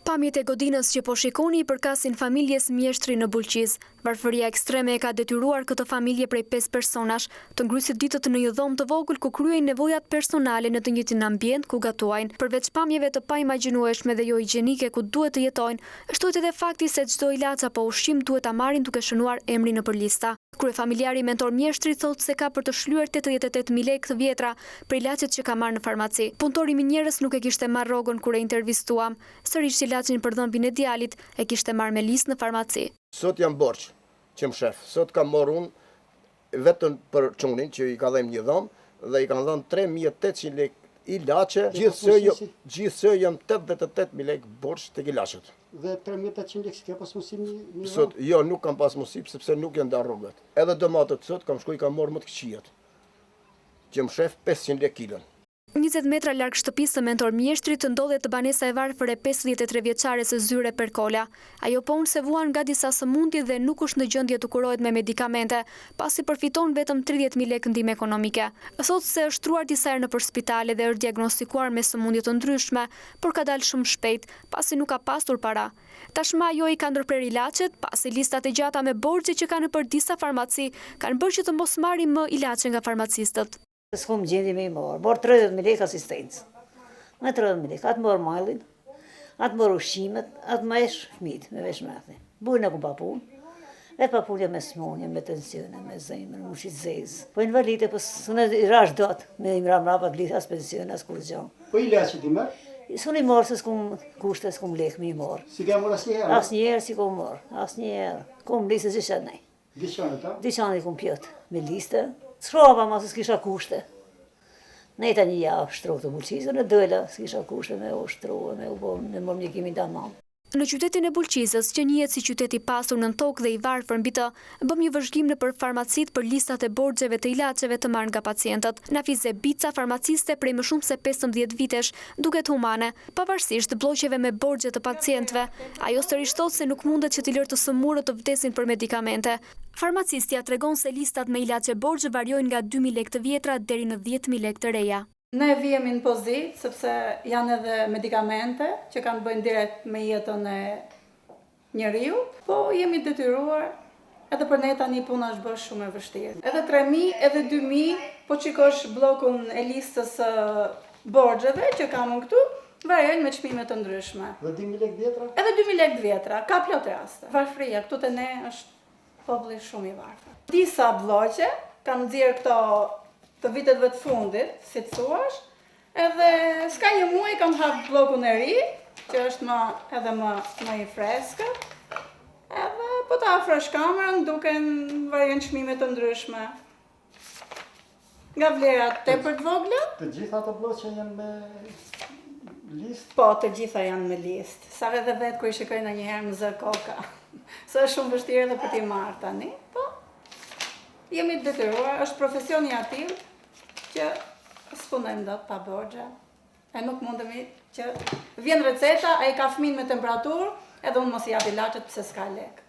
Pamjet e godinës që po shikoni i përkasin familjes Mjeshtri në Bulqiz. Varfëria ekstreme e ka detyruar këtë familje prej 5 personash të ngrysit ditët në një dhomë të vogël ku kryejnë nevojat personale në të njëjtin ambient ku gatuajnë. Përveç pamjeve të paimagjinueshme dhe jo higjienike ku duhet të jetojnë, shtohet edhe fakti se çdo ilaç apo ushqim duhet ta marrin duke shënuar emrin nëpër lista. Kryefamiljari Mentor Mjeshtri thotë se ka për të shlyer 88.000 lekë të vjetra për ilaçet që ka marrë në farmaci. Punëtori minjerës nuk e kishte marrë rrogën kur e intervistuam. Sërish ilaçin për dhëmbin e djalit e kishte marrë me listë në farmaci. Sot jam borç që më shef. Sot kam marrë unë vetëm për çunin që i ka dhënë një dhomë dhe i kanë dhënë 3.800 lekë ilaçe. Gjithsej jam 88.000 lekë borç tek ilaçet. Dhe 3.800 lekë s'ke pas mundësi një sot, jo, nuk kam pas mundësi sepse nuk janë ndarë rrugët. Edhe domatet sot kam shkoj kam marrë më të këqijat. Që më shef 500 lekë kilon. 20 metra larg shtëpisë së Mentor Mjeshtrit të ndodhet banesa e varfër e 53 vjeçare së Zyre Perkola. Ajo po unë se vuan nga disa sëmundje dhe nuk është në gjendje të kurohet me medikamente, pasi përfiton vetëm 30.000 lekë ndihmë ekonomike. Thotë se është truar disa herë nëpër spitale dhe është diagnostikuar me sëmundje të ndryshme, por ka dalë shumë shpejt, pasi nuk ka pasur para. Tashmë ajo i ka ndërprer ilaçet, pasi listat e gjata me borxhe që ka nëpër disa farmaci kanë bërë që të mos marrin më ilaçe nga farmacistët. S'kom gjendi me i morë 30.000 lekë asistencë. Me 30.000 lekë, atë morë majlin, atë morë ushqimet, atë më esh fmit, me vesh mrethi. Bujnë e ku papun, e papulja me smonje, me tensione, me zemër, mushit zezë. Po invalide, po s'unë i rash dot, me i mra pa t'lithë as pensione, as kur gjo. Po i leqë ti mërë? S'unë i morë se s'kom kushte, s'kom lekë me i morë. Si ka morë asnjëherë? Asnjëherë si kom morë, asnjëherë. Kom listë që shenej. Diqanë ta? Diqanë i kom pjotë, me liste. S'krova ma se s'kisha kushte. Nejta një javë shtrok të Bulqizën e dëlla, s'kisha kushte me u shtrua, me u bo, me mërë mjekimin të mamë. Në qytetin e Bulqizës, që njihet si qyteti pasur nën tokë dhe i varfër mbi të, bëm një vëzhgim nëpër farmacit për listat e borxheve të ilaçeve të marrë nga pacientët. Nafize Bica, farmaciste prej më shumë se 15 vitesh, duket humane, pavarësisht bllogqeve me borxhe të pacientëve. Ajo sërish thotë se nuk mundet që t'i lërë të sëmurët të vdesin për medikamente. Farmacistja tregon se listat me ilaçe borxhe variojnë nga 2.000 lekë të vjetra deri në 10.000 lekë të reja. Ne vijemi në pozitë, sepse janë edhe medikamente që kanë bëjnë direkt me jetën e njeriu, po jemi detyruar, edhe për ne tani puna është bërë shumë e vështirë. Edhe 3.000, edhe 2.000, po qikosh blokun e listës borxheve që kam unë këtu, variojnë me çmime të ndryshme. Dhe 2.000 lekë vjetra? Edhe 2.000 lekë vjetra, ka plot raste. Varfëria, këtu te ne është populli shumë i varfër. Disa blloqe kanë nxjerrë këto të viteve të fundit, si të thuash, edhe s'ka një muaj kam hapë bllokun e ri, që është edhe më i freskët, edhe po ta afrosh kamerën duken variojnë çmime të ndryshme. Nga vlerat tepër të vogla. Të gjitha ato blloqe janë me listë? Po, të gjitha janë me listë. Sa edhe vetë kur i shikoj ndonjëherë më zë koka. Sa është shumë vështirë edhe për t'i marrë tani, po jemi të detyruar, është profesioni atil që s'punojmë dot pa borxhe. E nuk mundemi që vjen receta, ai ka fëmijën me temperaturë, edhe unë mos i jap ilaçet pse s'ka lekë.